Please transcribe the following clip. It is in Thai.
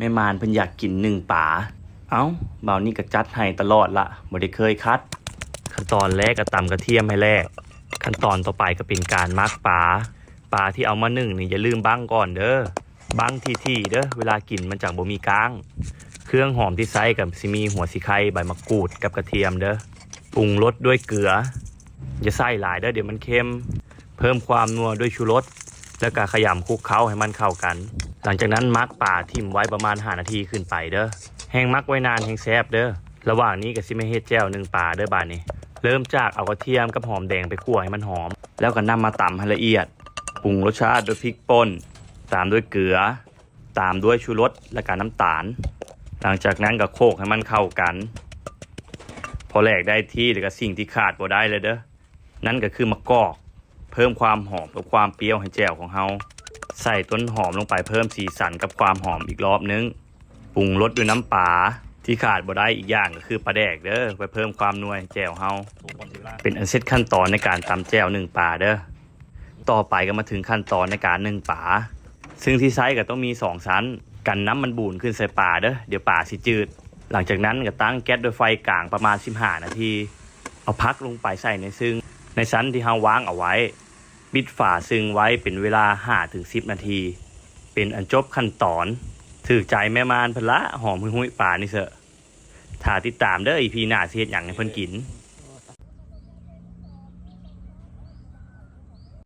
ม่มานเพิ่นอยากกินหนึ่งป่าเอ้าเบานี่ก็จัดให้ตลอดละบ่ได้เคยคัดขั้นตอนแรกก็ตำกระเทียมให้แรกขั้นตอนต่อไปก็เป็นการมักปลาที่เอามานึ่งนี่อย่าลืมบั้งก่อนเด้อบั้งที่เด้อเวลากินมันจังบ่มีก้างเครื่องหอมที่ใส่กับสิมีหัวสิไข่ใบมะกรูดกับกระเทียมเด้อปรุงรสด้วยเกลืออย่าใส่หลายเด้อเดี๋ยวมันเค็มเพิ่มความนัวด้วยชูรสแล้วก็ขยำคลุกเคล้าให้มันเข้ากันหลังจากนั้นมักปลาทิ่มไว้ประมาณ5 นาทีขึ้นไปเด้อแห้งมักไว้นานแห้งแซ่บเด้อระหว่างนี้ก็สิไม่เฮ็ดแจ่วหนึ่งปลาเด้อบาดนี้เริ่มจากเอากระเทียมกับหอมแดงไปคั่วให้มันหอมแล้วก็นำมาตำให้ละเอียดปรุงรสชาติด้วยพริกป่นตามด้วยเกลือตามด้วยชูรสและก็น้ำตาลหลังจากนั้นก็โขลกให้มันเข้ากันพอแหลกได้ที่แล้วก็สิ่งที่ขาดบ่ได้เลยเด้อนั่นก็คือมะกอกเพิ่มความหอมกับความเปรี้ยวให้แจ่วของเฮาใส่ต้นหอมลงไปเพิ่มสีสันกับความหอมอีกรอบนึงปรุงรสด้วยน้ำปลาที่ขาดบ่ได้อีกอย่างก็คือปลาแดกเด้อไปเพิ่มความนัวให้แจ่วเฮาเป็นอันเสร็จขั้นตอนในการตำแจ่วหนึ่งปลาเด้อต่อไปก็มาถึงขั้นตอนในการนึ่งปลาซึ่งที่ไซส์ก็ต้องมี2 ชั้นกันน้ำมันบูนขึ้นใส่ปลาเด้อเดี๋ยวปลาสิจืดหลังจากนั้นก็ตั้งแก๊สด้วยไฟกลางประมาณ15 นาทีเอาพักลงไปใส่ในซึ่งในชั้นที่เฮาวางเอาไว้ปิดฝาซึ่งไว้เป็นเวลา5-10 นาทีเป็นอันจบขั้นตอนถือใจแม่มานเพิ่นละหอมหุ้ยปลานี่เสอะถ้าติดตามเด้อ EP หน้าสิเฮ็ดหยังให้เพิ่นกิน